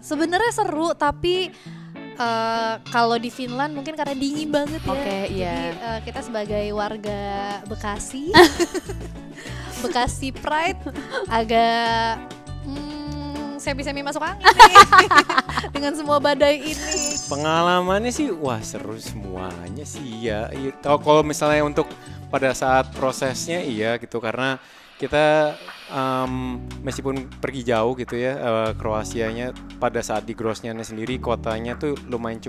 Sebenarnya seru tapi kalau di Finland mungkin karena dingin banget ya. Oke, iya. Jadi kita sebagai warga Bekasi, Bekasi Pride agak semi-semi masuk angin nih dengan semua badai ini. Pengalamannya sih wah seru semuanya sih ya. Kalau misalnya untuk pada saat prosesnya iya gitu karena kita meskipun pergi jauh gitu ya Kroasianya pada saat di Groznyane sendiri kotanya tuh lumayan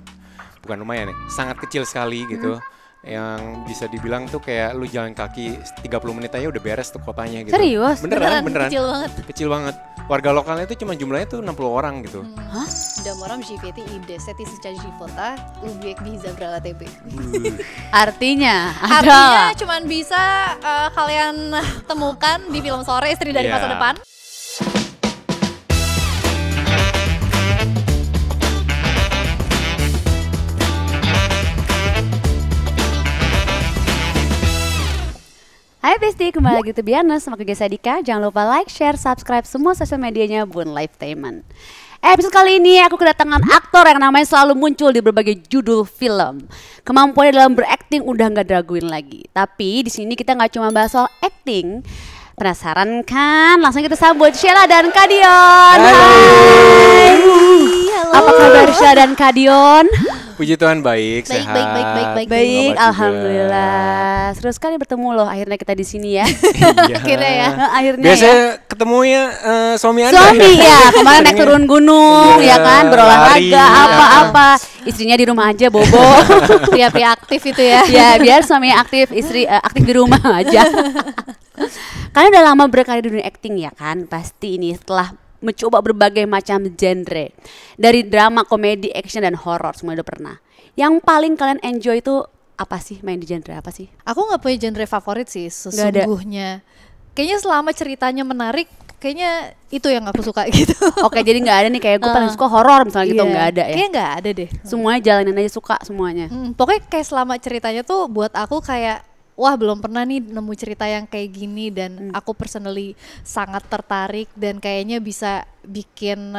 bukan lumayan ya sangat kecil sekali gitu. Yang bisa dibilang tuh kayak lu jalan kaki 30 menit aja udah beres tuh kotanya gitu. Serius? Beneran. Kecil banget. Kecil banget. Warga lokalnya itu cuma jumlahnya tuh 60 orang gitu. Hah? Da moram živjeti i 10 000 života uvijek bi izabrala tebe. Artinya Artinya cuman bisa kalian temukan di film Sore Istri dari Masa Iya. Depan. Hai Besti, kembali lagi di Biana sama Kege Sadika. Jangan lupa like, share, subscribe semua sosial medianya Bun Lifetainment. Episode kali ini aku kedatangan aktor yang namanya selalu muncul di berbagai judul film. Kemampuannya dalam berakting udah nggak diraguin lagi. Tapi di sini kita nggak cuma bahas soal acting. Penasaran kan? Langsung kita sambut Sheila dan Kadion. Hai. Apa kabar Sheila dan Kadion? Puji Tuhan baik, sehat. Baik. Baik, Kabar juga. alhamdulillah. Seru sekali bertemu loh akhirnya kita di sini ya. Iya. Akhirnya ya. Akhirnya Biasanya ya. ketemunya suami Anda Suami ya, kemarin naik Seringnya. turun gunung Iya, ya kan, berolahraga lari. apa-apa. Istrinya di rumah aja bobo. Pria-pria aktif itu ya. Ya biar suaminya aktif, istri aktif di rumah aja. Kalian udah lama berkarir di dunia acting ya kan? Pasti ini setelah mencoba berbagai macam genre. Dari drama, komedi, action, dan horor semua udah pernah. Yang paling kalian enjoy itu apa sih, main di genre apa sih? Aku nggak punya genre favorit sih Nggak ada. sesungguhnya. Kayaknya selama ceritanya menarik, kayaknya itu yang aku suka gitu. Oke, jadi nggak ada nih kayak gue paling suka horor misalnya gitu, Iya. nggak ada ya? Kayaknya nggak ada deh. Semuanya jalanin aja, suka semuanya. Pokoknya kayak selama ceritanya tuh buat aku kayak wah belum pernah nih nemu cerita yang kayak gini dan aku personally sangat tertarik dan kayaknya bisa bikin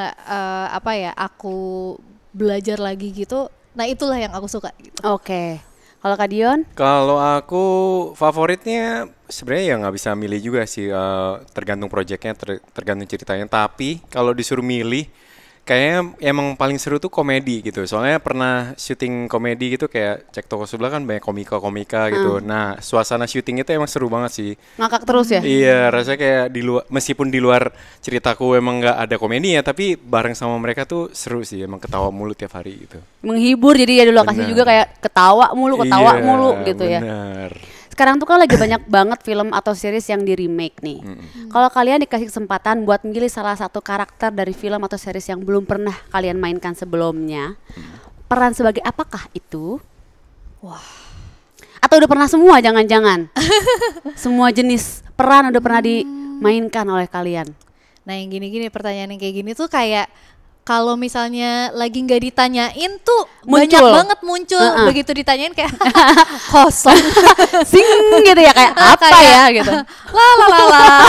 aku belajar lagi gitu. Nah itulah yang aku suka gitu. Oke. Kalau Kak Dion? Kalau aku favoritnya sebenarnya ya nggak bisa milih juga sih, tergantung projectnya, tergantung ceritanya. Tapi kalau disuruh milih, kayaknya emang paling seru tuh komedi gitu. Soalnya pernah syuting komedi gitu kayak Cek Toko Sebelah kan banyak komika-komika gitu. Nah suasana syuting itu emang seru banget sih. Ngakak terus ya? Iya, rasanya kayak di luar, meskipun di luar ceritaku emang nggak ada komedinya, tapi bareng sama mereka tuh seru sih, emang ketawa mulu tiap hari gitu. Menghibur, jadi ya di lokasi Bener. juga kayak ketawa mulu Iya, mulu gitu ya. bener. Sekarang tuh kan lagi banyak banget film atau series yang di remake nih. Kalau kalian dikasih kesempatan buat milih salah satu karakter dari film atau series yang belum pernah kalian mainkan sebelumnya, peran sebagai apakah itu? Wah. Atau udah pernah semua jangan-jangan? Semua jenis peran udah pernah dimainkan oleh kalian? Nah yang gini-gini pertanyaan yang kayak gini tuh kayak kalau misalnya lagi nggak ditanyain tuh banyak Muncul. banget muncul. Begitu ditanyain kayak kosong. Sing gitu ya, kayak apa Kayak, ya gitu. la.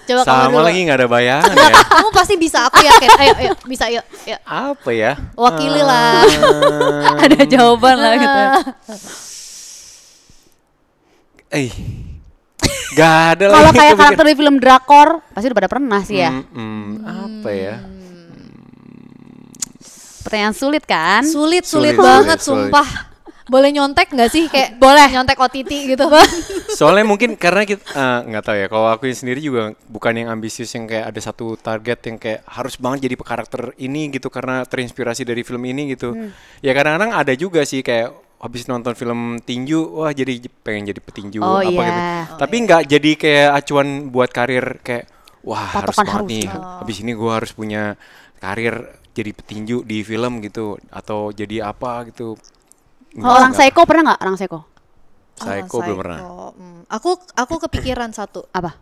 Coba kamu Sama dulu. lagi nggak ada bayangan ya. Kamu pasti bisa, aku yakin. Ayo, bisa yuk. Apa ya? Wakili lah. Ada jawaban lah gitu. Gak ada lagi. Kalau kayak kepikiran. karakter di film drakor pasti udah pada pernah sih ya. Apa ya? Pertanyaan sulit kan? Sulit Sulit, banget sulit. sumpah. Boleh nyontek nggak sih kayak Boleh. nyontek OTT gitu? Soalnya mungkin karena kita nggak tahu ya. Kalau aku sendiri juga bukan yang ambisius yang kayak ada satu target yang kayak harus banget jadi karakter ini gitu karena terinspirasi dari film ini gitu. Ya kadang-kadang ada juga sih kayak habis nonton film tinju, wah jadi pengen jadi petinju Oh, apa iya. gitu. Tapi nggak jadi kayak acuan buat karir kayak wah harus Patokan banget harus. nih. Habis ini gue harus punya karir jadi petinju di film gitu atau jadi apa gitu. Kalau orang psycho pernah nggak? Orang psycho Psycho belum pernah. Aku kepikiran satu. apa?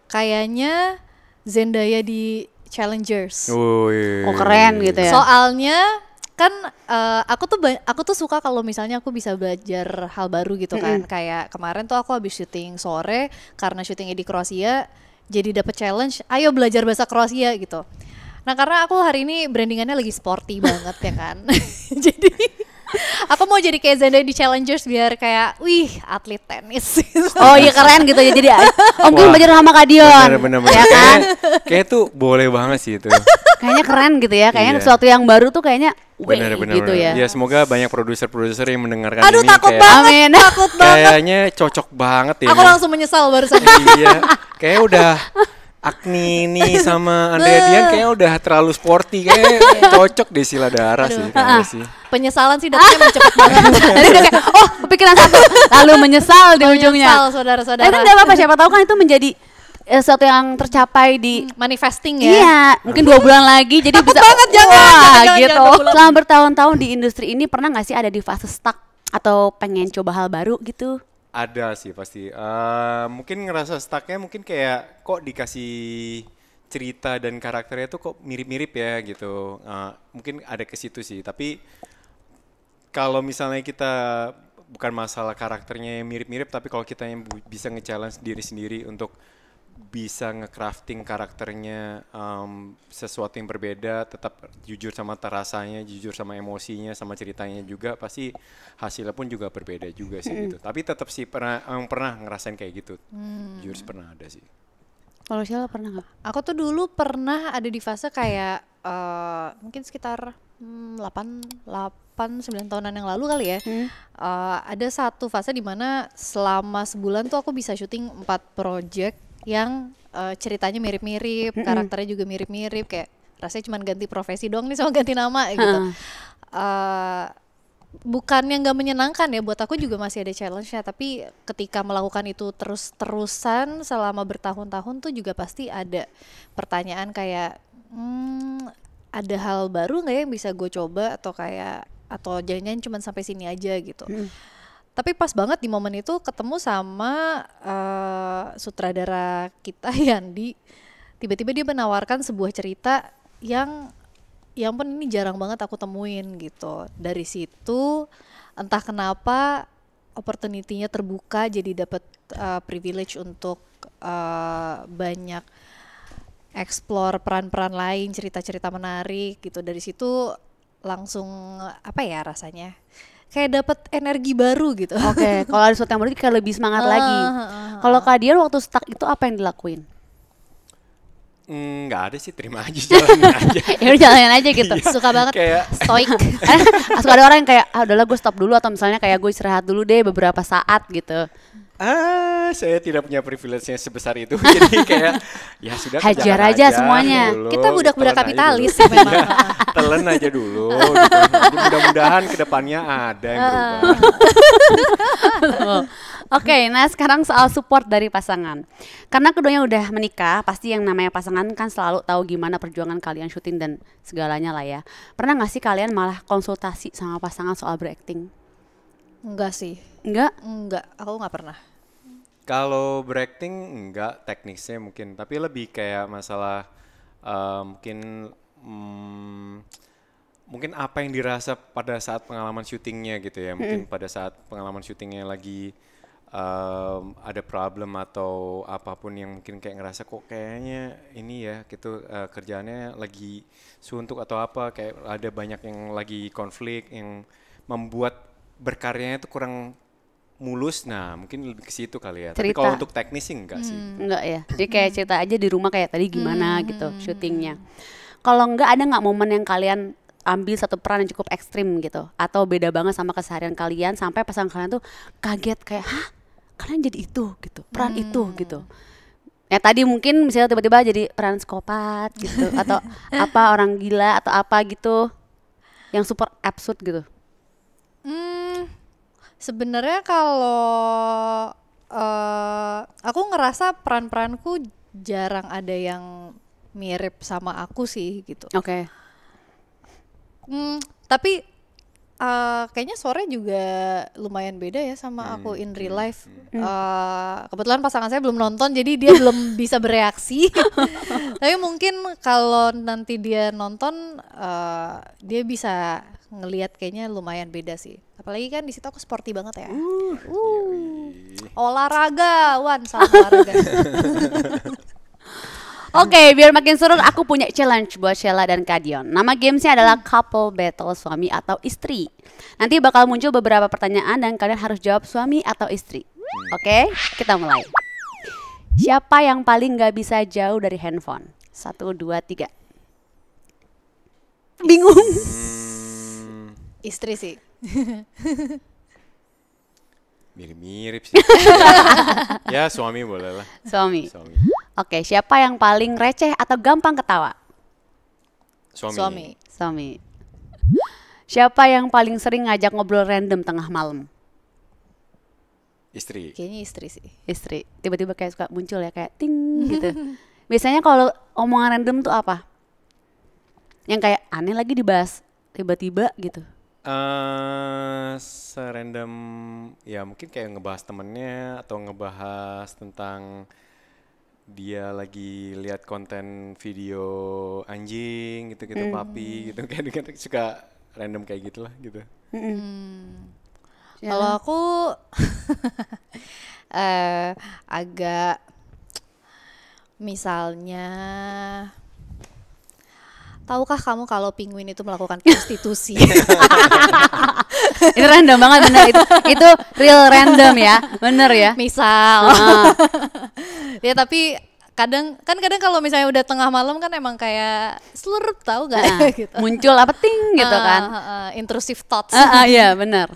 Kayaknya Zendaya di Challengers. Wih. Oh keren gitu ya. Soalnya kan aku tuh suka kalau misalnya aku bisa belajar hal baru gitu kan. Kayak kemarin tuh aku habis syuting sore karena syutingnya di Kroasia. jadi dapet challenge, ayo belajar bahasa Kroasia gitu. Nah karena aku hari ini brandingannya lagi sporty banget ya kan. Jadi aku mau jadi kayak Zenda di Challengers biar kayak, wih atlet tenis. Oh iya keren gitu ya, jadi mungkin Wah, belajar sama Kak Dion. Bener. Ya kan? Kayak tuh boleh banget sih itu. Kayaknya keren gitu ya, kayaknya Iya. sesuatu yang baru tuh kayaknya Bener. gitu ya. Ya semoga banyak produser-produser yang mendengarkan Aduh ini takut kayak banget, Amin. takut banget. kayaknya cocok banget ya. Aku langsung menyesal barusan. Iya, kayak udah Agni nih sama Andrea Dian kayak udah terlalu sporty, kayak cocok deh Sila Dara sih kayaknya sih. Penyesalan sih datangnya cepet banget. Tadi udah kayak, oh kepikiran satu, lalu menyesal di ujungnya. Menyesal Nah, saudara-saudara. itu nggak apa-apa, siapa tahu kan itu menjadi sesuatu yang tercapai di Manifesting ya. Iya, mungkin 2 bulan lagi jadi bisa banget, jangan, wah, jangan, gitu. jangan 2 bulan. Selama bertahun-tahun di industri ini pernah nggak sih ada di fase stuck atau pengen coba hal baru gitu? Ada sih pasti. Mungkin ngerasa stucknya mungkin kayak kok dikasih cerita dan karakternya tuh kok mirip-mirip ya gitu. Mungkin ada ke situ sih. Tapi kalau misalnya kita bukan masalah karakternya yang mirip-mirip, tapi kalau kita yang bisa nge-challenge diri sendiri untuk bisa nge-crafting karakternya sesuatu yang berbeda, tetap jujur sama terasanya, jujur sama emosinya, sama ceritanya juga, pasti hasilnya pun juga berbeda juga sih gitu. Tapi tetap sih pernah ngerasain kayak gitu. Jujur pernah ada sih. Kalau Sheila pernah nggak? Aku tuh dulu pernah ada di fase kayak mungkin sekitar 8-9 tahunan yang lalu kali ya. Ada satu fase di mana selama sebulan tuh aku bisa syuting 4 project yang ceritanya mirip-mirip, karakternya juga mirip-mirip, kayak rasanya cuma ganti profesi doang nih sama ganti nama gitu. Bukannya nggak menyenangkan ya, buat aku juga masih ada challenge-nya, tapi ketika melakukan itu terus-terusan selama bertahun-tahun tuh juga pasti ada pertanyaan kayak ada hal baru nggak ya yang bisa gue coba, atau jangan-jangan cuma sampai sini aja gitu. Tapi pas banget di momen itu ketemu sama sutradara kita Yandi, tiba-tiba dia menawarkan sebuah cerita yang pun ini jarang banget aku temuin gitu. Dari situ entah kenapa opportunity-nya terbuka, jadi dapat privilege untuk banyak explore peran-peran lain, cerita-cerita menarik gitu. Dari situ langsung apa ya rasanya? Kayak dapat energi baru gitu. Oke, kalau ada sesuatu yang baru kayak lebih semangat lagi. Kalau Kak Dion waktu stuck itu apa yang dilakuin? Nggak ada sih, terima aja, jalanin aja. Ya udah jalanin aja gitu. Suka banget Kayak stoik. Suka ada orang yang kayak udahlah gue stop dulu, atau misalnya kayak gue istirahat dulu deh beberapa saat gitu. saya tidak punya privilege-nya sebesar itu. Jadi kayak ya sudah, Hajar kerjakan aja semuanya. dulu, Kita budak-budak telan aja kapitalis dulu. sih memang. Iya, telan aja dulu gitu. Jadi mudah-mudahan kedepannya ada yang berubah. Oke, nah sekarang soal support dari pasangan. Karena keduanya udah menikah, pasti yang namanya pasangan kan selalu tahu gimana perjuangan kalian syuting dan segalanya lah ya. Pernah gak sih kalian malah konsultasi sama pasangan soal berakting? Enggak sih. Enggak? Enggak, aku nggak pernah. Kalau berakting enggak, teknisnya mungkin, tapi lebih kayak masalah mungkin apa yang dirasa pada saat pengalaman syutingnya gitu ya. Mungkin pada saat pengalaman syutingnya lagi ada problem atau apapun yang mungkin kayak ngerasa kok kayaknya ini ya gitu, kerjaannya lagi suntuk atau apa, kayak ada banyak yang lagi konflik yang membuat berkaryanya itu kurang mulus. Nah mungkin lebih ke situ kali ya. Tapi Cerita. kalau untuk teknis sih enggak sih. Enggak ya. Jadi kayak cerita aja di rumah kayak tadi gimana gitu syutingnya. Kalau enggak, ada nggak momen yang kalian ambil satu peran yang cukup ekstrim gitu, atau beda banget sama keseharian kalian sampai pasangan kalian tuh kaget kayak, hah kalian jadi itu gitu, peran itu gitu. Ya tadi mungkin misalnya tiba-tiba jadi peran psikopat gitu atau apa, orang gila atau apa gitu yang super absurd gitu. Sebenarnya kalau aku ngerasa peran-peranku jarang ada yang mirip sama aku sih gitu. Oke. Tapi kayaknya suaranya juga lumayan beda ya sama aku in real life. Kebetulan pasangan saya belum nonton, jadi dia belum bisa bereaksi. Tapi mungkin kalau nanti dia nonton, dia bisa ngelihat kayaknya lumayan beda sih. Apalagi kan di situ aku sporty banget ya. Olahragawan, salam olahraga. Oke, biar makin seru aku punya challenge buat Sheila dan Kadion. Nama gamesnya adalah Couple Battle suami atau istri. Nanti bakal muncul beberapa pertanyaan dan kalian harus jawab suami atau istri. Oke, kita mulai. Siapa yang paling gak bisa jauh dari handphone? 1, 2, 3. Bingung. Istri sih. Mirip-mirip sih. Ya suami boleh lah. Suami. Suami. Oke, siapa yang paling receh atau gampang ketawa? Suami. Suami. Siapa yang paling sering ngajak ngobrol random tengah malam? Istri. Kayaknya istri sih. Istri. Tiba-tiba kayak suka muncul ya kayak ting gitu. Biasanya kalau omongan random tuh apa? Yang kayak aneh lagi dibahas tiba-tiba gitu. Serandom ya mungkin kayak ngebahas temennya atau ngebahas tentang dia lagi lihat konten video anjing gitu-gitu papi gitu kayak suka random kayak gitulah gitu. Ya. Kalau aku agak misalnya, tahukah kamu kalau penguin itu melakukan prostitusi? Itu random banget bener itu real random ya, bener ya. Misal. Ya tapi kadang kalau misalnya udah tengah malam kan emang kayak slurp tahu gak? Gitu. Muncul apa ting gitu kan. Intrusive thoughts. Iya bener.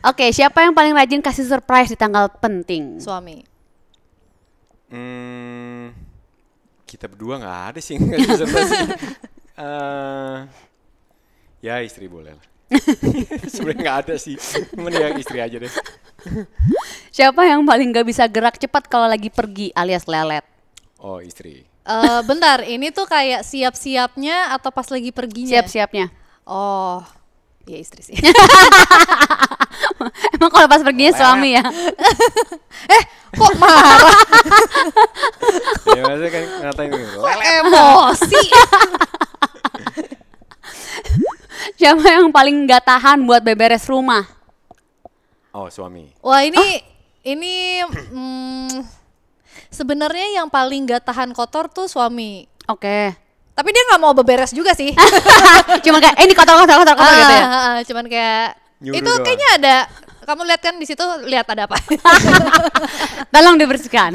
Oke, siapa yang paling rajin kasih surprise di tanggal penting? Suami. Kita berdua nggak ada sih nggak bisa sih. Ya istri boleh lah. Sebenarnya nggak ada sih, cuman ya istri aja deh. Siapa yang paling gak bisa gerak cepat kalau lagi pergi alias lelet? Oh istri. Bentar, ini tuh kayak siap-siapnya atau pas lagi perginya? Siap-siapnya. Oh, ya istri sih. Emang kalau pas perginya suami ya? Kok marah? Ya maksudnya kan ngatain gitu. Kok emosi? Siapa yang paling gak tahan buat beberes rumah? Oh suami. Wah ini sebenarnya yang paling gak tahan kotor tuh suami. Oke. Tapi dia nggak mau beberes juga sih. Cuman kayak ini kotor gitu ya. Cuman kayak Nyuruh itu doang. kayaknya ada. Kamu lihat kan di situ, lihat ada apa? Tolong dibersihkan.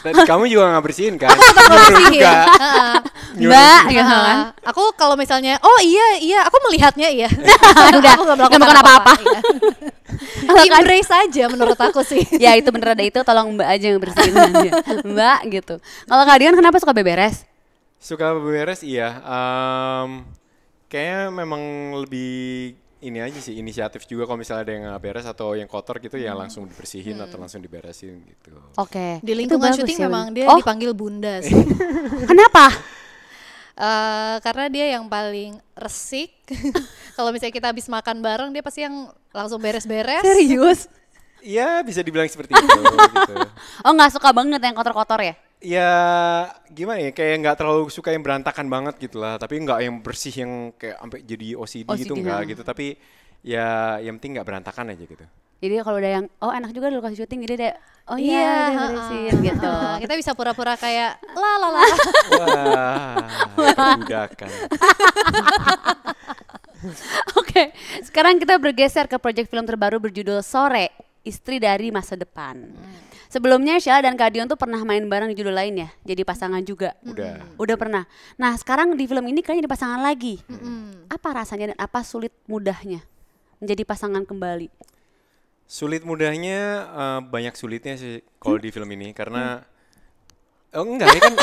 Dan kamu juga nggak bersihin kan? Bersihin. juga. Mbak gitu kan. Aku kalau misalnya, oh iya, aku melihatnya iya. Udah, Aku nggak nggak melakukan apa-apa. Iya. Embrace aja menurut aku sih. Ya itu bener ada itu, tolong Mbak aja yang bersihin aja. Mbak gitu. Kalau Kadian kenapa suka beberes? Suka beberes iya. Kayaknya memang lebih ini aja sih inisiatif juga kalau misalnya ada yang nggak beres atau yang kotor gitu ya langsung dibersihin atau langsung diberesin gitu. Oke. Di Itu lingkungan bagus syuting ya, memang bener. dia dipanggil bunda sih. Kenapa? Karena dia yang paling resik. Kalau misalnya kita habis makan bareng, dia pasti yang langsung beres-beres. Serius? Iya bisa dibilang seperti itu gitu. Oh nggak suka banget yang kotor-kotor ya? Ya gimana ya kayak nggak terlalu suka yang berantakan banget gitu lah. Tapi nggak yang bersih yang kayak sampai jadi OCD gitu nggak gitu. Tapi ya yang penting nggak berantakan aja gitu. Jadi kalau udah yang enak juga di lokasi syuting, jadi deh Iya, udah beresin gitu. Kita bisa pura-pura kayak la. Wah, perbudakan. Oke, sekarang kita bergeser ke proyek film terbaru berjudul Sore, Istri dari Masa Depan. Sebelumnya Sheila dan Kadion tuh pernah main bareng di judul lain ya, jadi pasangan juga. Udah pernah. Nah sekarang di film ini kalian jadi pasangan lagi. Apa rasanya dan apa sulit mudahnya menjadi pasangan kembali? Sulit mudahnya banyak sulitnya sih kalau di film ini karena enggak ya kan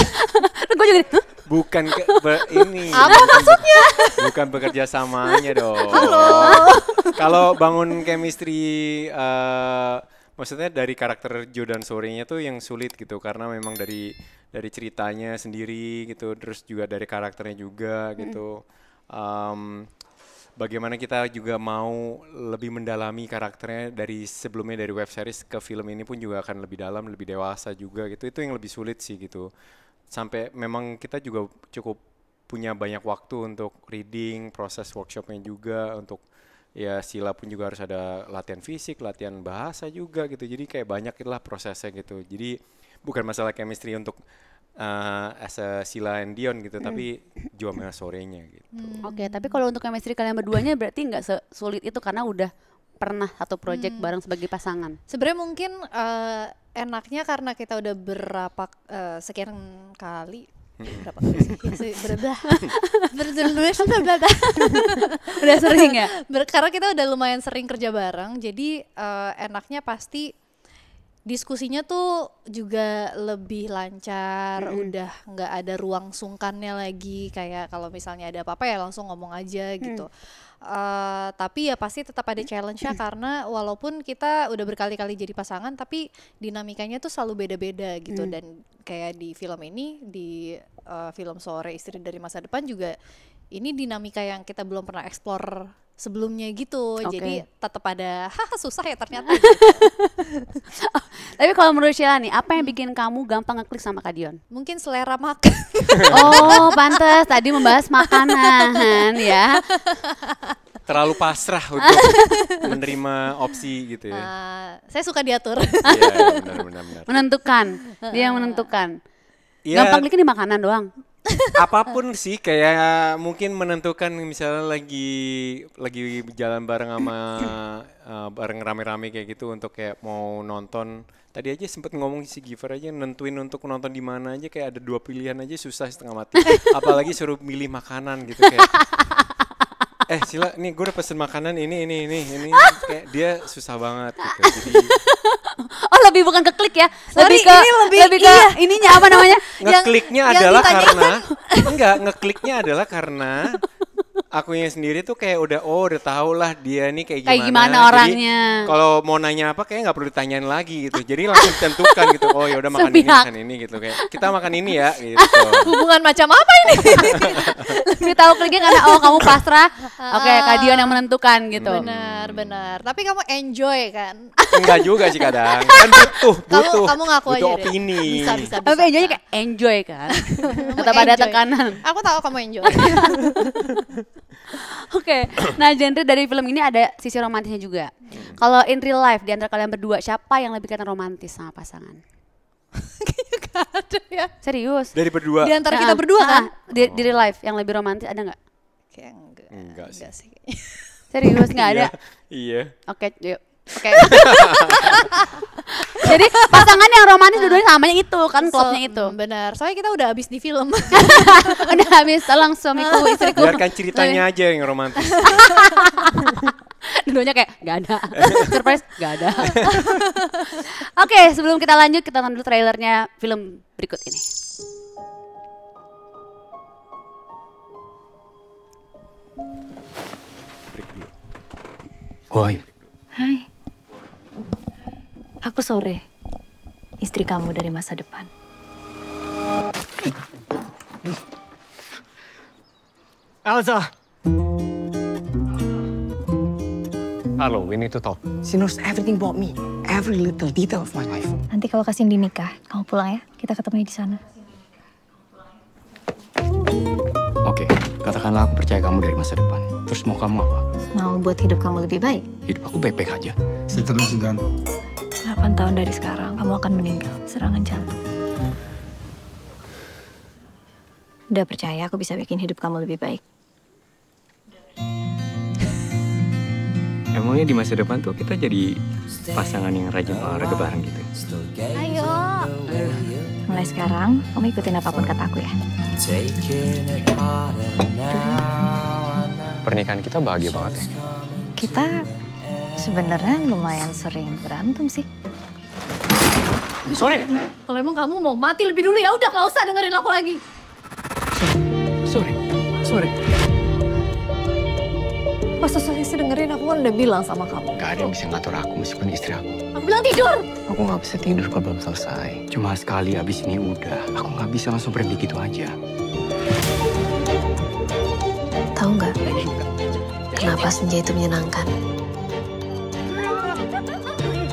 Gue juga huh? bukan ini Apa maksudnya? bukan bekerja samanya dong. Kalau bangun chemistry maksudnya dari karakter Joe dan Sore-nya tuh yang sulit gitu karena memang dari ceritanya sendiri gitu terus juga dari karakternya juga gitu. Bagaimana kita juga mau lebih mendalami karakternya dari sebelumnya dari web series ke film ini pun juga akan lebih dalam, lebih dewasa juga gitu. Itu yang lebih sulit sih gitu. Sampai memang kita juga cukup punya banyak waktu untuk reading, proses workshopnya juga untuk ya Sheila pun juga harus ada latihan fisik, latihan bahasa juga gitu. Jadi kayak banyak lah prosesnya gitu. Jadi bukan masalah chemistry untuk as a Sila and Dion gitu, tapi Jua Merah Sorenya gitu. Oke, tapi kalau untuk chemistry kalian berduanya berarti nggak sesulit itu karena udah pernah satu project bareng sebagai pasangan. Sebenarnya mungkin enaknya karena kita udah sekian kali berapa kali sih? Udah sering ya? Karena kita udah lumayan sering kerja bareng, jadi enaknya pasti diskusinya tuh juga lebih lancar, udah nggak ada ruang sungkannya lagi, kayak kalau misalnya ada apa-apa ya langsung ngomong aja gitu. Tapi ya pasti tetap ada challenge-nya karena walaupun kita udah berkali-kali jadi pasangan, tapi dinamikanya tuh selalu beda-beda gitu. Dan kayak di film ini, di film Sore Istri dari Masa Depan juga, ini dinamika yang kita belum pernah explore sebelumnya gitu. Jadi tetap ada susah ya ternyata gitu. Tapi kalau menurut Sheila nih, apa yang bikin kamu gampang ngeklik sama Kak Dion? Mungkin selera makan. Oh, pantes tadi membahas makanan ya. Terlalu pasrah untuk menerima opsi gitu ya. Saya suka diatur. Iya, benar. Menentukan, dia yang menentukan. Ya, Gampang kliknya di makanan doang. apapun sih, kayak mungkin menentukan misalnya lagi jalan bareng sama bareng rame-rame kayak gitu untuk kayak mau nonton. Tadi aja sempet ngomong si Giver aja nentuin untuk nonton di mana aja, kayak ada 2 pilihan aja susah setengah mati. Apalagi suruh milih makanan gitu kayak Sila, nih gue udah pesen makanan ini kayak dia susah banget gitu. Jadi Oh, lebih bukan ke klik ya. Sorry, lebih ke ini lebih ke ininya apa namanya? ngekliknya yang adalah ditanyakan. ngekliknya adalah karena akunya sendiri tuh kayak udah tahu lah dia nih kayak Kayak gimana. gimana Jadi, orangnya. kalau mau nanya apa kayak nggak perlu ditanyain lagi gitu. Jadi langsung ditentukan gitu. Oh ya udah makan ini, Sepihak. makan ini gitu, kayak kita makan ini ya gitu. Hubungan macam apa ini? Lebih tahu kliknya karena kamu pasrah. Oke, Kak Dion yang menentukan gitu. Benar. Tapi kamu enjoy kan? Enggak juga sih kadang. Kan butuh Kamu ngaku aja butuh deh. opini. Bisa. Tapi enjoy kayak enjoy kan. Tetap ada Enjoy. tekanan. Aku tahu kamu enjoy. Oke, nah genre dari film ini ada sisi romantisnya juga. Kalau in real life di antara kalian berdua, siapa yang lebih kelihatan romantis sama pasangan? Gak ada ya. Serius? Dari berdua. Di antara kita berdua kan? Di real life yang lebih romantis ada nggak? Kayak Enggak sih. sih. Serius nggak ada? Iya. Oke, yuk. Oke. Jadi pasangan yang romantis dua-duanya samanya itu kan klubnya itu. Benar. Soalnya kita udah habis di film. Udah habis, tolong suamiku, istriku. Biarkan ceritanya aja yang romantis. Dua-duanya kayak nggak ada. Surprise nggak ada. Oke, sebelum kita lanjut kita tonton dulu trailernya film berikut ini. Woi, Hai, aku Sore, istri kamu dari masa depan. Elsa. Hello, we need to talk. She knows everything about me, every little detail of my life. Nanti kalau Cindy nikah, kamu pulang ya. Kita ketemu di sana. Oke, katakanlah aku percaya kamu dari masa depan. Terus mau kamu apa? Mau buat hidup kamu lebih baik. Hidup aku baik-baik aja. Setelah sedang 8 tahun dari sekarang, kamu akan meninggal serangan jantung. Udah percaya aku bisa bikin hidup kamu lebih baik. Emangnya di masa depan tuh kita jadi pasangan yang rajin olahraga bareng gitu? Ayo. Mulai sekarang, kamu ikutin apapun kata aku ya. Pernikahan kita bahagia banget ya. Kita sebenarnya lumayan sering berantem sih. Sorry, Kalau emang kamu mau mati lebih dulu ya udah nggak usah dengerin aku lagi. sorry. Pas saya sih dengerin aku kan udah bilang sama kamu. Gak ada yang bisa ngatur aku meskipun istri aku. Aku bilang tidur. Aku gak bisa tidur kalau belum selesai. Cuma sekali abis ini udah. Aku gak bisa langsung berhenti gitu aja. Tahu nggak kenapa senja itu menyenangkan?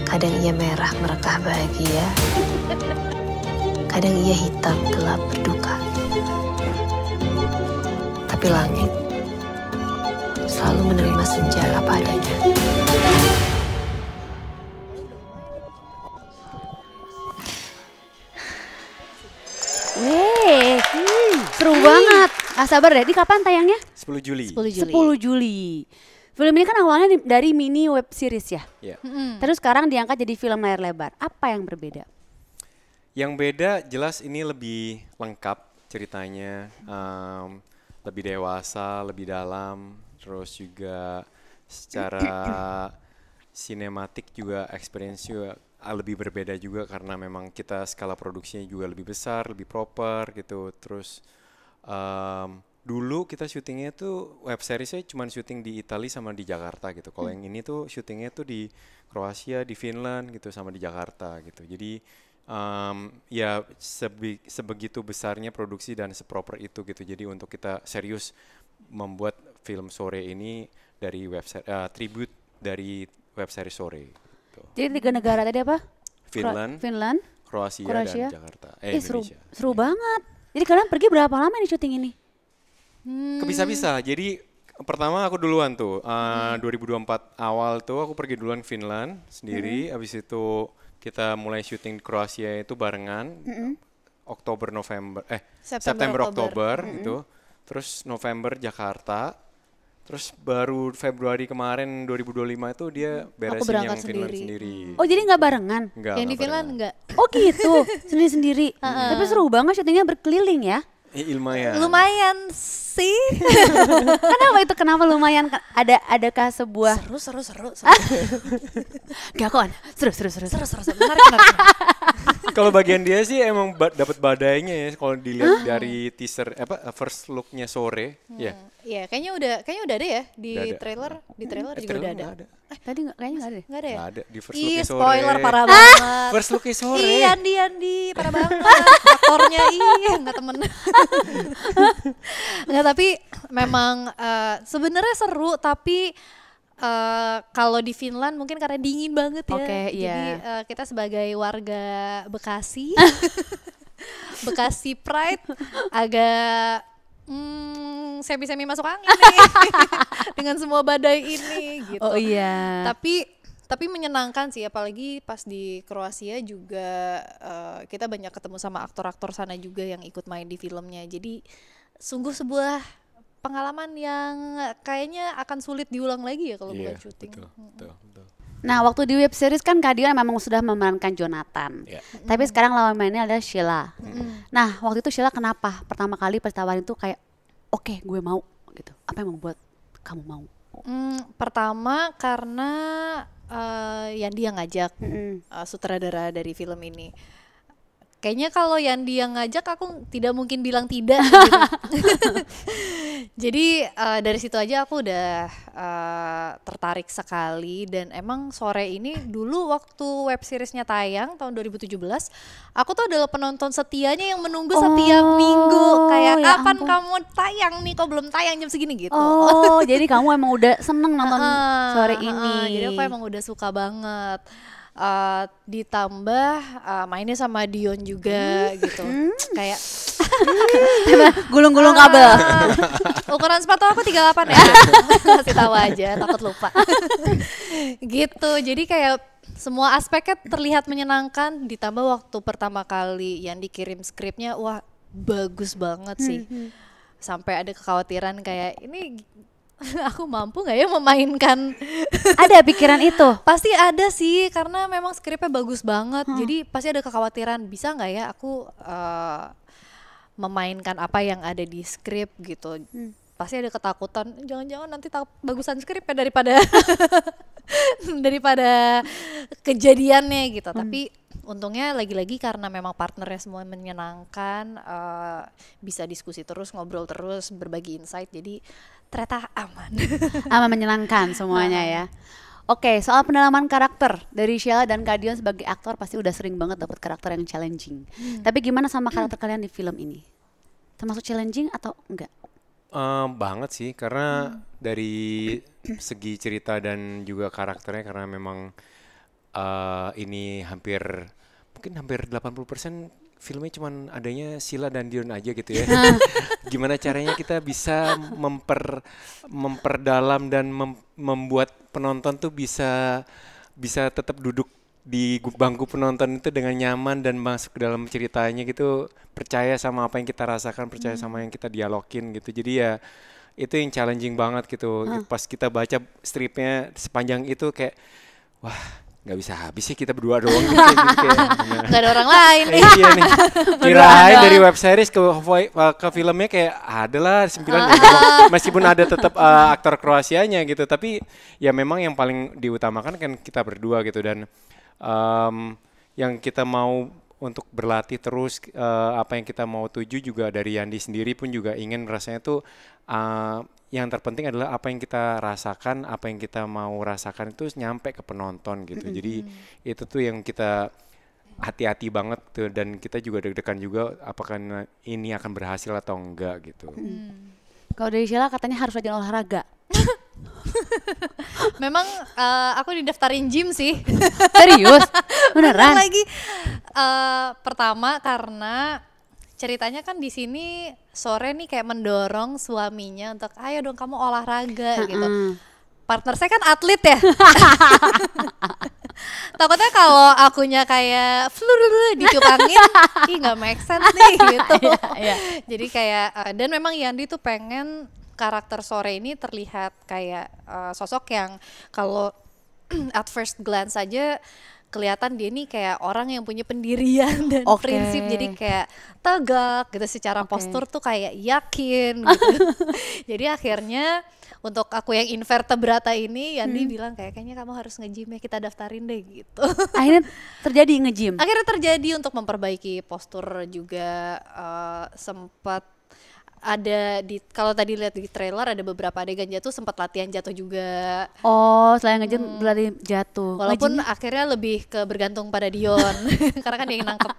Kadang ia merah merekah bahagia, kadang ia hitam gelap berduka. Tapi langit selalu menerima senja apa adanya. Seru banget. Ah, sabar deh, di kapan tayangnya? 10 Juli. 10 Juli. 10 Juli. Film ini kan awalnya dari mini web series ya? Ya. Terus sekarang diangkat jadi film layar lebar. Apa yang berbeda? Yang beda jelas ini lebih lengkap ceritanya, lebih dewasa, lebih dalam, terus juga secara sinematik juga experience juga lebih berbeda juga karena memang kita skala produksinya juga lebih besar, lebih proper gitu. Terus dulu kita syutingnya tuh web seriesnya cuma syuting di Italia sama di Jakarta gitu. Kalau yang ini tuh syutingnya tuh di Kroasia, di Finland gitu sama di Jakarta gitu. Jadi ya sebegitu besarnya produksi dan seproper itu gitu. Jadi untuk kita serius membuat film Sore ini dari tribute dari web series Sore. Gitu. Jadi 3 negara tadi apa? Finland, Kroasia, dan Jakarta. Indonesia. Seru banget. Jadi kalian pergi berapa lama nih syuting ini? Kebisa-bisa. Jadi pertama aku duluan tuh 2024 awal tuh aku pergi duluan Finland sendiri. Abis itu kita mulai syuting di Kroasia itu barengan. September Oktober gitu. Terus November Jakarta. Terus baru Februari kemarin 2025 itu dia beresin yang Finland sendiri. Oh jadi nggak barengan? Enggak, Yang di Finland enggak? Oh gitu, sendiri-sendiri. Tapi seru banget syutingnya berkeliling ya? Lumayan. Lumayan sih. Kenapa itu? Kenapa lumayan? Adakah sebuah Seru. Gak kon? Seru. Menarik. Kalau bagian dia sih emang dapat badainya ya kalau dilihat dari teaser first look-nya Sore, ya. Iya, kayaknya udah ada ya di Udah ada. trailer, juga udah ada. Tadi kayaknya nggak ada deh. Enggak ada ya? Nggak ada di first Ih, look-nya Sore. spoiler parah banget. First look-nya Sore. Ih, Andi, parah banget. Aktornya enggak temen. Enggak, tapi memang sebenarnya seru, tapi kalau di Finland mungkin karena dingin banget ya. Oke, Jadi iya. kita sebagai warga Bekasi, Bekasi Pride agak semi-semi masuk angin nih dengan semua badai ini gitu. Oh iya. Tapi menyenangkan sih, apalagi pas di Kroasia juga kita banyak ketemu sama aktor-aktor sana juga yang ikut main di filmnya. Jadi sungguh sebuah pengalaman yang kayaknya akan sulit diulang lagi ya kalau bukan syuting. Betul. Nah waktu di web series kan Kak Dion memang sudah memerankan Jonathan. Tapi sekarang lawan mainnya adalah Sheila. Nah waktu itu Sheila kenapa pertama kali pas tawarin tuh kayak oke, gue mau gitu. Apa yang membuat kamu mau? Pertama karena Yandi yang ngajak sutradara dari film ini. Kayaknya kalau Yandi yang ngajak aku tidak mungkin bilang tidak gitu. Jadi dari situ aja aku udah tertarik sekali, dan emang Sore ini dulu waktu web seriesnya tayang tahun 2017, aku tuh adalah penonton setianya yang menunggu setiap minggu kayak ya kapan ampun. kamu tayang nih, kok belum tayang jam segini gitu. Oh jadi kamu emang udah seneng nonton Sore ini. Jadi aku emang udah suka banget. Ditambah mainnya sama Dion juga gitu. Kayak gulung-gulung kabel. ukuran sepatu aku 38 ya. Kasih tahu aja, takut lupa. Gitu. Jadi kayak semua aspeknya terlihat menyenangkan, ditambah waktu pertama kali yang dikirim skripnya, wah bagus banget sih. Sampai ada kekhawatiran kayak ini aku mampu gak ya memainkan. Ada pikiran itu? Pasti ada sih, karena memang skripnya bagus banget. Jadi pasti ada kekhawatiran, bisa gak ya aku memainkan apa yang ada di skrip gitu. Pasti ada ketakutan, jangan-jangan nanti bagusan skripnya daripada kejadiannya gitu. Tapi untungnya lagi-lagi karena memang partnernya semua menyenangkan, bisa diskusi terus, ngobrol terus, berbagi insight, jadi ternyata aman. Aman, menyenangkan semuanya ya. Oke, soal pendalaman karakter dari Sheila dan Kak Dion sebagai aktor pasti udah sering banget dapat karakter yang challenging. Tapi gimana sama karakter kalian di film ini? Termasuk challenging atau enggak? Banget sih, karena dari segi cerita dan juga karakternya, karena memang ini mungkin hampir 80% filmnya cuman adanya Sheila dan Dion aja gitu ya. Gimana caranya kita bisa memperdalam dan membuat penonton tuh bisa tetap duduk di bangku penonton itu dengan nyaman dan masuk ke dalam ceritanya gitu, percaya sama apa yang kita rasakan, percaya sama yang kita dialogin gitu. Jadi ya itu yang challenging banget gitu. Pas kita baca stripnya sepanjang itu kayak wah nggak bisa habis sih kita berdua doang gitu, kayak Nggak ada orang lain nih. iya nih. Kirain dari web series ke filmnya kayak ada lah 9 gitu. Meskipun ada tetap aktor Kroasianya gitu, tapi ya memang yang paling diutamakan kan kita berdua gitu. Dan yang kita mau untuk berlatih terus, apa yang kita mau tuju juga dari Yandi sendiri pun juga ingin rasanya tuh yang terpenting adalah apa yang kita rasakan, apa yang kita mau rasakan itu nyampe ke penonton gitu. Jadi itu tuh yang kita hati-hati banget tuh, dan kita juga deg-degan juga apakah ini akan berhasil atau enggak gitu. Kalau dari Sheila katanya harus rajin olahraga. Memang aku didaftarin gym sih. Serius? Bener Beneran? lagi. Pertama karena ceritanya kan di sini sore nih kayak mendorong suaminya untuk ayo dong kamu olahraga gitu. Partner saya kan atlet ya. Takutnya kalau akunya kayak ditiup angin, ih nggak make sense nih gitu. Jadi kayak dan memang Yandi tuh pengen karakter sore ini terlihat kayak sosok yang kalau at first glance saja kelihatan dia nih kayak orang yang punya pendirian dan prinsip, jadi kayak tegak gitu secara postur tuh kayak yakin gitu. Jadi akhirnya untuk aku yang invertebrata ini Yandi bilang kayaknya kamu harus nge-gym ya, kita daftarin deh gitu. Akhirnya terjadi nge-gym? Akhirnya terjadi untuk memperbaiki postur juga. Sempat ada di, kalau tadi lihat di trailer ada beberapa adegan jatuh, sempat latihan jatuh juga. Oh, selain nge-gym berarti jatuh. Walaupun akhirnya lebih ke bergantung pada Dion karena kan dia yang nangkep.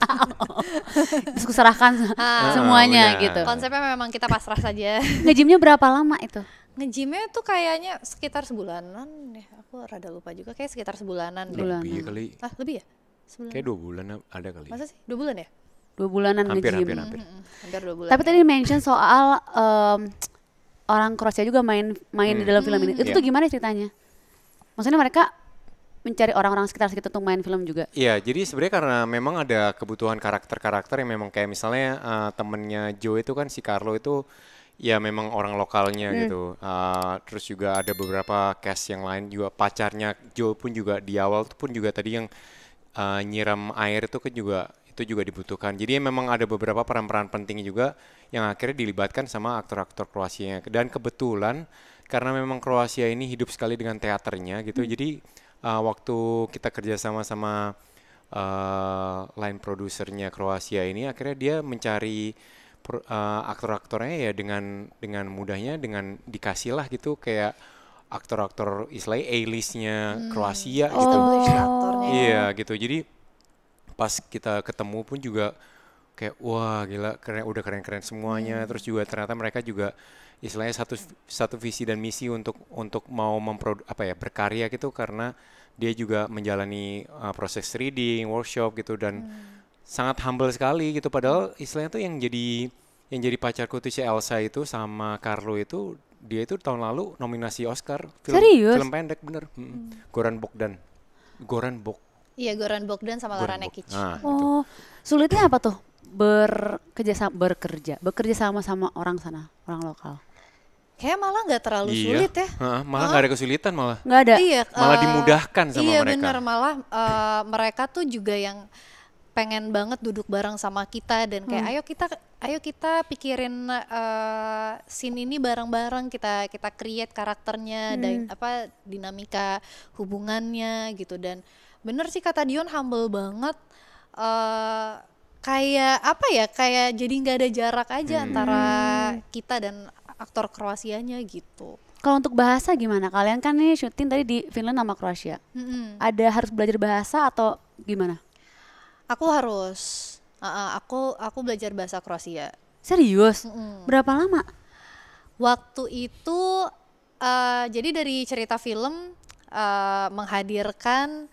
Terus kuserahkan semuanya benar. gitu. Konsepnya memang kita pasrah saja. Nge-gymnya berapa lama itu? Nge-gymnya tuh kayaknya sekitar sebulanan ya. Aku rada lupa juga, kayak sekitar sebulanan deh. Lebih kali. Lebih ya? Sebulan. Kayak 2 bulan ada kali. Masa sih? 2 bulan ya? 2 bulanan Hampir, nge-gym. hampir. Hampir 2 bulan. Tapi tadi mention soal orang Kroasia juga main di dalam film ini. Itu tuh gimana ceritanya? Maksudnya mereka mencari orang-orang sekitar situ untuk main film juga? Iya, jadi sebenarnya karena memang ada kebutuhan karakter-karakter yang memang kayak misalnya temennya Joe itu kan si Carlo itu ya memang orang lokalnya gitu. Terus juga ada beberapa cast yang lain juga, pacarnya Joe pun juga di awal pun juga tadi yang nyiram air itu kan juga dibutuhkan. Jadi memang ada beberapa peran-peran penting juga yang akhirnya dilibatkan sama aktor-aktor Kroasianya. Dan kebetulan karena memang Kroasia ini hidup sekali dengan teaternya gitu. Jadi waktu kita kerja sama line produsernya Kroasia ini, akhirnya dia mencari aktor-aktornya ya dengan mudahnya, dengan dikasih lah gitu kayak aktor-aktor istilahnya A-listnya Kroasia gitu. Iya gitu. Jadi pas kita ketemu pun juga kayak wah gila, udah keren-keren semuanya. Terus juga ternyata mereka juga istilahnya satu visi dan misi untuk mau berkarya gitu, karena dia juga menjalani proses reading, workshop gitu, dan sangat humble sekali gitu. Padahal istilahnya tuh yang jadi pacarku tuh si Elsa itu sama Carlo itu, dia itu tahun lalu nominasi Oscar film pendek bener. Goran Bogdan. Iya, Goran Bogdan sama Lara Nekic. Oh, sulitnya apa tuh bekerja sama orang sana, orang lokal? Kayak malah nggak terlalu sulit ya. Malah nggak ada kesulitan malah. Nggak ada. Iya, malah dimudahkan sama mereka. Iya benar, malah mereka tuh juga yang pengen banget duduk bareng sama kita dan kayak ayo kita pikirin scene ini bareng-bareng, kita create karakternya dan dinamika hubungannya gitu. Dan bener sih kata Dion, humble banget, kayak jadi nggak ada jarak aja antara kita dan aktor Kroasianya gitu. Kalau untuk bahasa gimana? Kalian kan nih syuting tadi di Finland sama Kroasia. Ada harus belajar bahasa atau gimana? Aku harus, aku belajar bahasa Kroasia. Serius? Berapa lama? Waktu itu jadi dari cerita film menghadirkan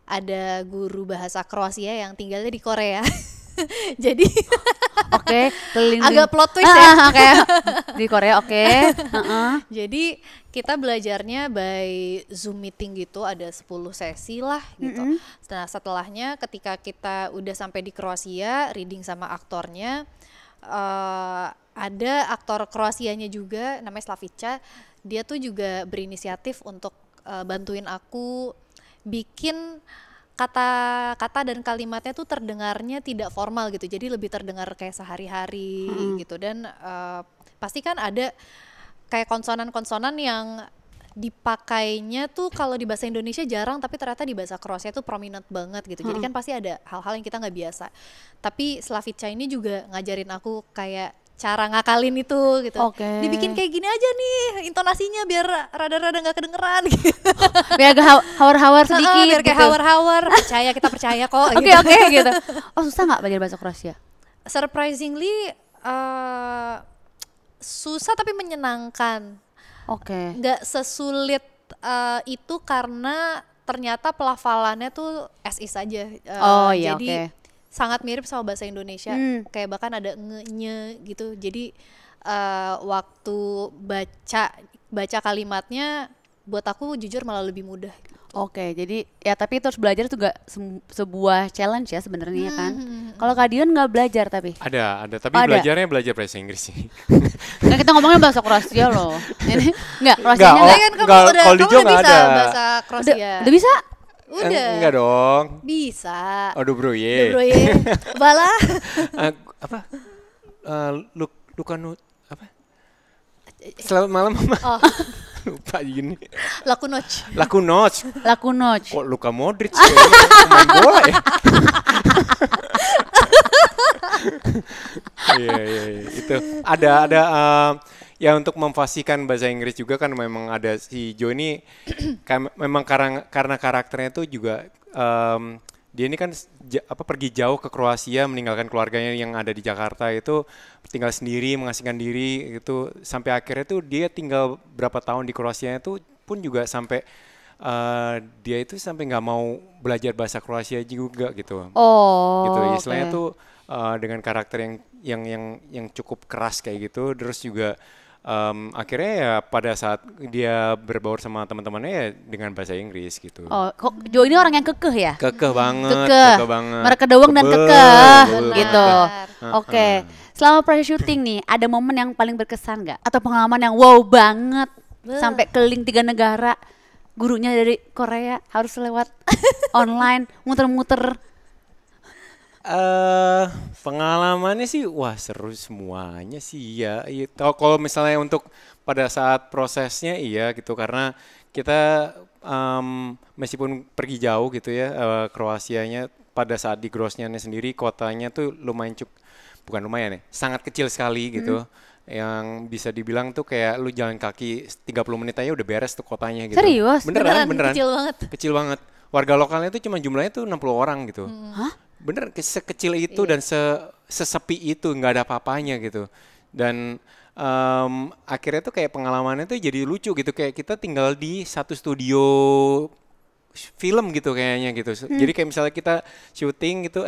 ada guru bahasa Kroasia yang tinggalnya di Korea. Jadi agak plot twist ya. Kayak Di Korea, oke. Jadi kita belajarnya by Zoom meeting gitu, ada 10 sesi lah gitu. Nah setelahnya ketika kita udah sampai di Kroasia, reading sama aktornya, ada aktor Kroasianya juga namanya Slavica. Dia tuh juga berinisiatif untuk bantuin aku bikin kata-kata dan kalimatnya tuh terdengarnya tidak formal gitu, jadi lebih terdengar kayak sehari-hari gitu. Dan pasti kan ada kayak konsonan-konsonan yang dipakainya tuh kalau di bahasa Indonesia jarang, tapi ternyata di bahasa Kroasia tuh prominent banget gitu. Jadi kan pasti ada hal-hal yang kita nggak biasa. Tapi Slavica ini juga ngajarin aku kayak cara ngakalin itu gitu. Dibikin kayak gini aja nih intonasinya biar rada-rada nggak kedengeran gitu. Biar agak hawar-hawar sedikit. Biar kayak gitu. hawar-hawar. Kita percaya kok. Oke gitu. Oh susah nggak belajar bahasa Kroasia? Surprisingly susah tapi menyenangkan. Nggak sesulit itu karena ternyata pelafalannya tuh as is aja. Jadi sangat mirip sama bahasa Indonesia, kayak bahkan ada nge-nye gitu. Jadi waktu baca kalimatnya buat aku jujur malah lebih mudah gitu. Jadi ya tapi itu harus belajar juga sebuah challenge ya sebenarnya kan. Kalau Kak Dion nggak belajar tapi? Ada, tapi belajarnya belajar bahasa Inggris sih. Kan kita ngomongnya bahasa Kroasia loh. Ini enggak, Kroasianya enggak. Kan kamu udah bisa ada. bahasa Kroasia. Udah bisa? Udah. Enggak dong. Bisa. Aduh bro ye. Bala. Apa? Lukano apa? Selamat malam Mama. Lupa gini. Lakunoc. Kok Luka Modric main bola ya? Iya itu ada ya untuk memfasihkan bahasa Inggris juga kan memang ada si Jo ini memang karena karakternya itu juga dia ini kan pergi jauh ke Kroasia meninggalkan keluarganya yang ada di Jakarta, itu tinggal sendiri mengasingkan diri itu sampai akhirnya tuh dia tinggal berapa tahun di Kroasia itu pun juga sampai dia itu sampai nggak mau belajar bahasa Kroasia juga gitu. Gitu istilahnya tuh dengan karakter yang cukup keras kayak gitu, terus juga akhirnya ya pada saat dia berbaur sama teman-temannya ya dengan bahasa Inggris gitu. Kok Jo ini orang yang kekeh ya? Kekeh banget. Merekedewang dan kekeh gitu. Selama proses syuting nih, ada momen yang paling berkesan nggak? Atau pengalaman yang wow banget sampai keliling 3 negara, gurunya dari Korea harus lewat online muter-muter. Pengalamannya sih wah seru semuanya sih ya. Kalau misalnya untuk pada saat prosesnya iya gitu, karena kita meskipun pergi jauh gitu ya, Kroasianya pada saat di Groznyane sendiri kotanya tuh bukan lumayan ya, sangat kecil sekali gitu. Yang bisa dibilang tuh kayak lu jalan kaki 30 menit aja udah beres tuh kotanya gitu. Serius? Beneran. Kecil banget. Warga lokalnya tuh cuma jumlahnya tuh 60 orang gitu. Bener sekecil itu dan sesepi itu, nggak ada apa-apanya gitu. Dan akhirnya tuh kayak pengalamannya tuh jadi lucu gitu, kayak kita tinggal di satu studio film gitu kayaknya gitu. Jadi kayak misalnya kita syuting gitu,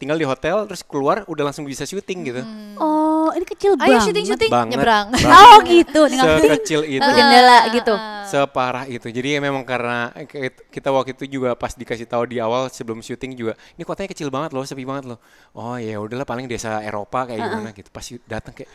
tinggal di hotel terus keluar udah langsung bisa syuting gitu. Oh, ini kecil banget. Ayo syuting nyebrang. Oh gitu, sekecil itu. Jendela gitu. Separah itu. Jadi memang karena kita waktu itu juga pas dikasih tahu di awal sebelum syuting juga, ini kotanya kecil banget loh, sepi banget loh. Oh ya udahlah paling desa Eropa kayak gimana gitu. Pas datang kayak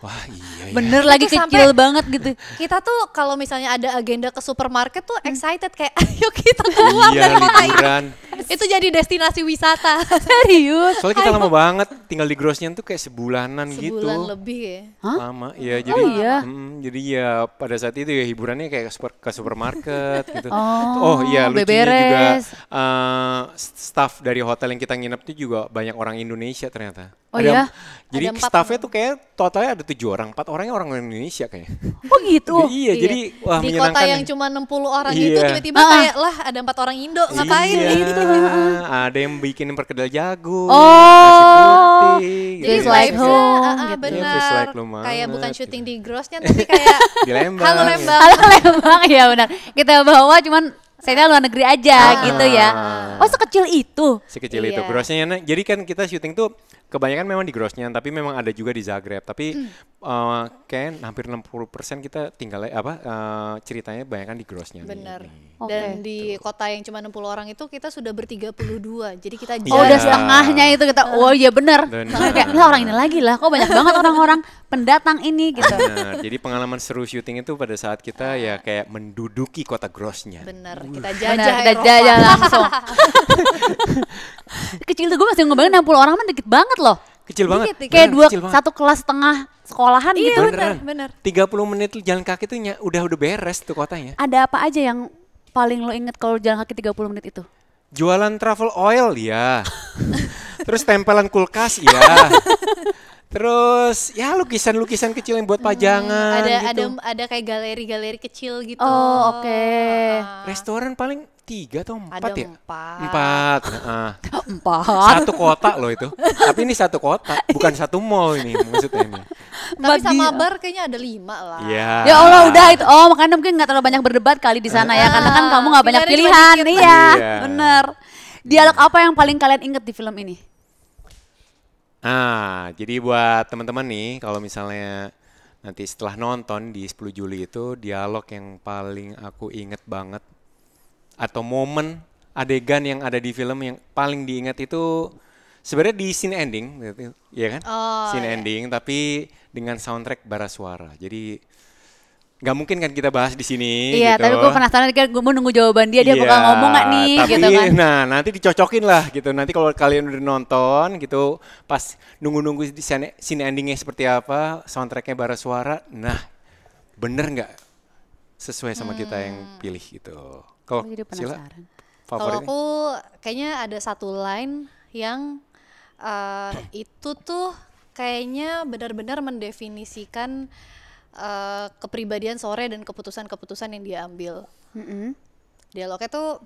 wah iya ya. Bener lagi kecil banget gitu. Kita tuh kalau misalnya ada agenda ke supermarket tuh excited kayak ayo kita keluar dari kota ini. Itu jadi destinasi wisata. Serius? Soalnya kita lama banget tinggal di Groznyane tuh kayak sebulanan gitu. Sebulan lebih ya. Lama ya, jadi jadi ya pada saat itu ya hiburannya kayak ke supermarket gitu. Iya lucunya juga staff dari hotel yang kita nginep tuh juga banyak orang Indonesia ternyata. Jadi staffnya tuh kayak totalnya ada 7 orang, 4 orangnya orang Indonesia kayaknya. Oh gitu? Iya, jadi wah di menyenangkan. Kota yang cuma 60 orang itu tiba-tiba kayak lah ada 4 orang Indo ngapain gitu. Ada yang bikin perkedel jagung, Oh, nasi putih. Jadi Feels like home gitu. Benar. Feels like home Kayak bukan banget, syuting di Groznyane tapi kayak di Lembang. Halo Lembang. Halo Lembang, ya benar. Kita bawa cuman saya luar negeri aja gitu ya. Oh sekecil itu? Sekecil itu. Iya. Groznyane, jadi kan kita syuting tuh kebanyakan memang di Grozny, tapi memang ada juga di Zagreb. Tapi kayak hampir 60% kita tinggal ceritanya kebanyakan di Grozny. Bener. Oke. Dan di kota yang cuma 60 orang itu kita sudah ber-32. Jadi kita Oh udah Iya. setengahnya itu kita, oh iya bener. Bener. Soalnya kayak, lah orang ini lagi lah, kok banyak banget orang-orang pendatang ini gitu. Nah, jadi pengalaman seru syuting itu pada saat kita ya kayak menduduki kota Grozny. bener, kita Bener, jajah kita Eropa. jajah langsung. Kecil tuh gue masih ngebayangin 60 orang mah dikit banget loh. Kecil banget. Dikit. Kayak Beneran, kecil banget. satu kelas setengah sekolahan Iya gitu. bener, bener. 30 menit lu jalan kaki tuh udah beres tuh kotanya. Ada apa aja yang paling lo inget kalau jalan kaki 30 menit itu? Jualan travel oil ya. Terus tempelan kulkas ya. Terus ya lukisan-lukisan kecil yang buat pajangan gitu. Ada kayak galeri-galeri kecil gitu. Oh, oke. Restoran paling 3 atau 4 Ada ya? 4. 4. Empat. Satu kota loh itu. Tapi ini satu kota, bukan satu mall ini maksudnya ini. Tapi sama bar kayaknya ada 5 lah. Iya. Ya Allah udah itu. Oh makanya mungkin nggak terlalu banyak berdebat kali di sana ya, karena kan kamu nggak banyak pilihannya cuma pilihan. dikit. Iya, Iya. bener. Dialog apa yang paling kalian inget di film ini? Jadi buat teman-teman nih, kalau misalnya nanti setelah nonton di 10 Juli itu, dialog yang paling aku inget banget, atau momen adegan yang ada di film yang paling diingat itu sebenarnya di scene ending, gitu, ya kan? Oh, Scene iya. ending, tapi dengan soundtrack bara suara. Jadi nggak mungkin kan kita bahas di sini. Iya, gitu. tapi gue penasaran, gue mau nunggu jawaban dia Iya, bakal ngomong nggak nih, tapi, gitu kan? Nah, nanti dicocokin lah gitu. Nanti kalau kalian udah nonton gitu, pas nunggu-nunggu di scene endingnya seperti apa, soundtracknya bara suara, nah bener nggak sesuai sama kita yang pilih gitu. Kalau Gue jadi Sila, penasaran. Kalau favoritnya? aku kayaknya ada satu line yang itu tuh kayaknya benar-benar mendefinisikan kepribadian Sore dan keputusan-keputusan yang dia ambil. Dialognya tuh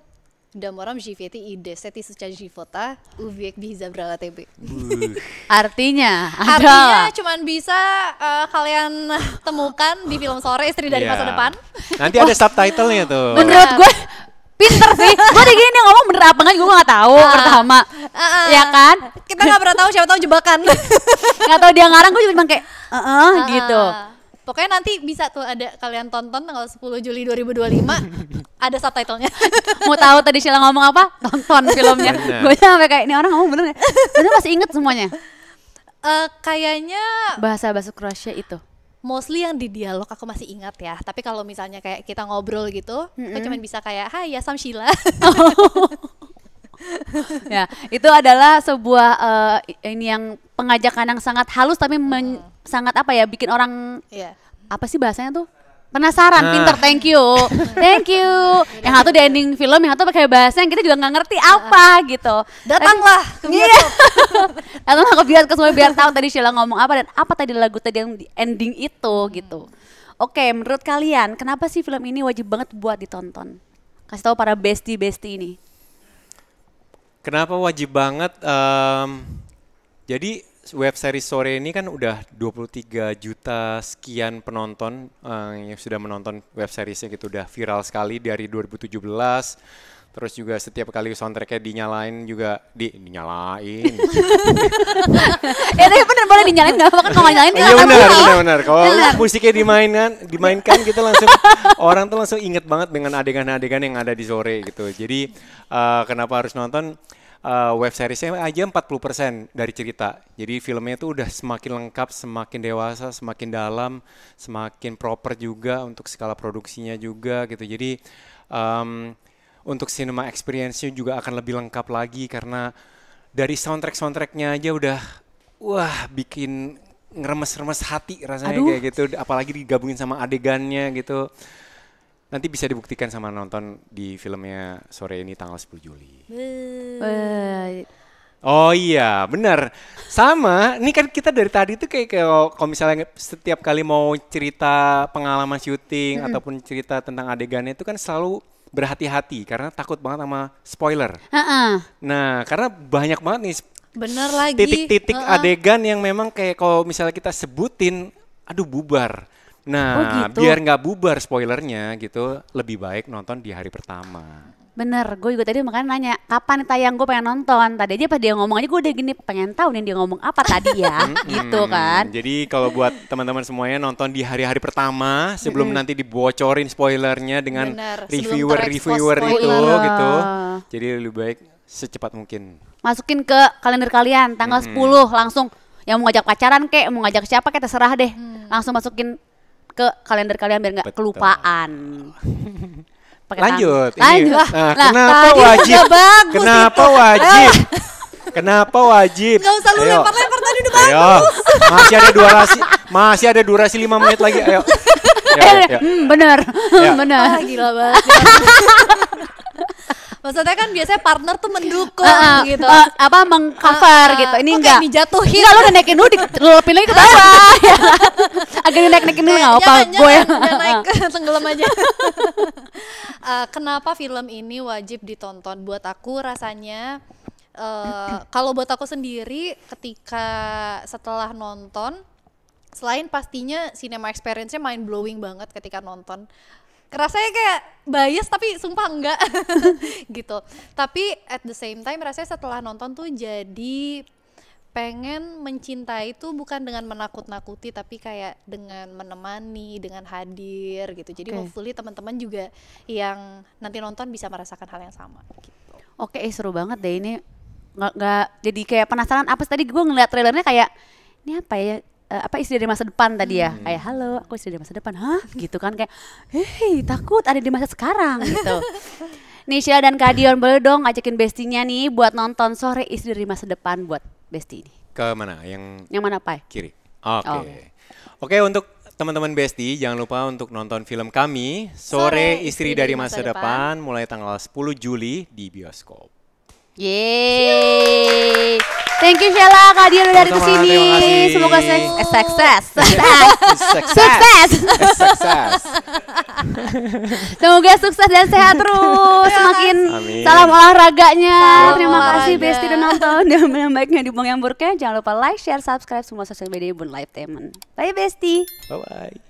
Damoram živjeti i deseti suca života uvijek bih izabrala tebe. Artinya Artinya ada. cuman bisa kalian temukan di film Sore Istri dari Iya. Masa Depan. Nanti ada subtitlenya tuh. Menurut gue pinter sih. Gue udah gini ngomong bener apa enggak gue nggak tahu pertama. Ya kan? Kita nggak pernah tahu, siapa tahu jebakan. Nggak tahu dia ngarang, gue cuma kayak gitu. Pokoknya nanti bisa tuh ada kalian tonton tanggal 10 Juli 2025 ada subtitlenya. Mau tahu tadi Sheila ngomong apa? Tonton filmnya. Bener. Gue sampai kayak ini orang ngomong bener nggak? Tapi masih inget semuanya. Kayaknya Bahasa-bahasa Kroasia itu. mostly yang di dialog aku masih ingat ya. Tapi kalau misalnya kayak kita ngobrol gitu, aku cuma bisa kayak hai ya Sam Sheila. Ya, itu adalah sebuah ini yang pengajakan yang sangat halus tapi sangat apa ya, bikin orang Iya. apa sih bahasanya tuh? Penasaran, Nah. pinter, thank you. Thank you. Yang satu di ending film, yang satu pakai bahasa yang kita juga nggak ngerti apa gitu. Datanglah ke Iya. bioskop. Datanglah ke bioskop semua biar tahu tadi Sheila ngomong apa dan apa tadi lagu tadi yang di ending itu gitu. Oke, menurut kalian kenapa sih film ini wajib banget buat ditonton? Kasih tahu para bestie-bestie ini. Kenapa wajib banget? Jadi web series Sore ini kan udah 23 juta sekian penonton yang sudah menonton web seriesnya gitu, udah viral sekali dari 2017. Terus juga setiap kali soundtracknya dinyalain juga dinyalain. Ya tapi bener boleh dinyalain nggak apa-apa kan kalau nggak nyalain Iya benar. Kalau musiknya dimainkan kita langsung orang tuh langsung inget banget dengan adegan-adegan yang ada di Sore gitu. Jadi kenapa harus nonton? Web seriesnya aja 40% dari cerita. Jadi filmnya itu udah semakin lengkap, semakin dewasa, semakin dalam, semakin proper juga untuk skala produksinya juga gitu. Jadi untuk cinema experience-nya juga akan lebih lengkap lagi karena dari soundtracknya aja udah bikin ngeremes-remes hati rasanya. Kayak gitu, apalagi digabungin sama adegannya gitu. Nanti bisa dibuktikan sama nonton di filmnya Sore ini tanggal 10 Juli. Oh iya, benar. Sama, ini kan kita dari tadi tuh kayak kalau misalnya setiap kali mau cerita pengalaman syuting ataupun cerita tentang adegannya itu kan selalu berhati-hati karena takut banget sama spoiler. Nah, karena banyak banget nih Bener lagi. titik-titik adegan yang memang kayak kalau misalnya kita sebutin, aduh bubar. Nah, gitu. biar nggak bubar spoilernya gitu, lebih baik nonton di hari pertama. Bener, gue juga tadi makanya nanya kapan nih tayang, gue pengen nonton. Tadi aja pas dia ngomong aja gue udah gini pengen tahu nih dia ngomong apa tadi ya, gitu kan. Jadi kalau buat teman-teman semuanya nonton di hari-hari pertama sebelum nanti dibocorin spoilernya dengan Bener, sebelum reviewer terekspos itu spoiler. gitu. Jadi lebih baik secepat mungkin. Masukin ke kalender kalian tanggal 10 langsung, yang mau ngajak pacaran kek, mau ngajak siapa kek terserah deh. Langsung masukin ke kalender kalian biar nggak Betul. kelupaan. Pakai Lanjut. Lanjut. Nah, Nah, kenapa tadi wajib? udah bagus Kenapa wajib? Kenapa wajib? Gak usah lu Ayo. lempar-lempar tadi udah Ayo, masih ada durasi 5 menit lagi. Ayo. Ya. Bener, Ya. bener. Wah, gila banget. Maksudnya kan biasanya partner tuh mendukung gitu. Apa mengcover gitu. Ini Kok enggak. kayak dijatuhin. Enggak, lu udah naikin lu dilupin lagi ke bawah. Agak naik-naikin dulu enggak apa gue. Jangan naik tenggelam aja. Kenapa film ini wajib ditonton? Buat aku rasanya kalau buat aku sendiri ketika setelah nonton, selain pastinya cinema experience-nya mind blowing banget ketika nonton. Rasanya kayak bias tapi sumpah enggak gitu. Tapi at the same time rasanya setelah nonton tuh jadi pengen mencintai tuh bukan dengan menakut-nakuti tapi kayak dengan menemani, dengan hadir gitu. Jadi Oke. hopefully teman-teman juga yang nanti nonton bisa merasakan hal yang sama gitu. Oke, seru banget deh ini. Nggak jadi kayak penasaran apa sih tadi gue ngeliat trailernya kayak ini apa ya? Apa istri dari masa depan tadi ya, kayak halo aku istri dari masa depan, hah gitu kan, kayak hei takut ada di masa sekarang gitu. Nisha dan Kak Dion boleh dong ngajakin bestinya nih buat nonton Sore Istri dari Masa Depan buat besti ini. Ke mana? Yang Yang mana Pai? kiri. Oke. Oh. Oke, untuk teman-teman Besti jangan lupa untuk nonton film kami Sore Istri dari Masa Depan mulai tanggal 10 Juli di bioskop. Yeay. Thank you Sheila, Kak Dion udah dari Sama-sama, kesini. terima kasih. Semoga sukses. Sukses. Sukses. Semoga sukses dan sehat terus. Semakin Amin. salam olahraganya. Salam Terima kasih olahraga. Besti udah nonton. Dan yang baiknya dibuang yang buruknya. Jangan lupa like, share, subscribe semua sosial media Bun Live Temen. Bye Besti. Bye-bye.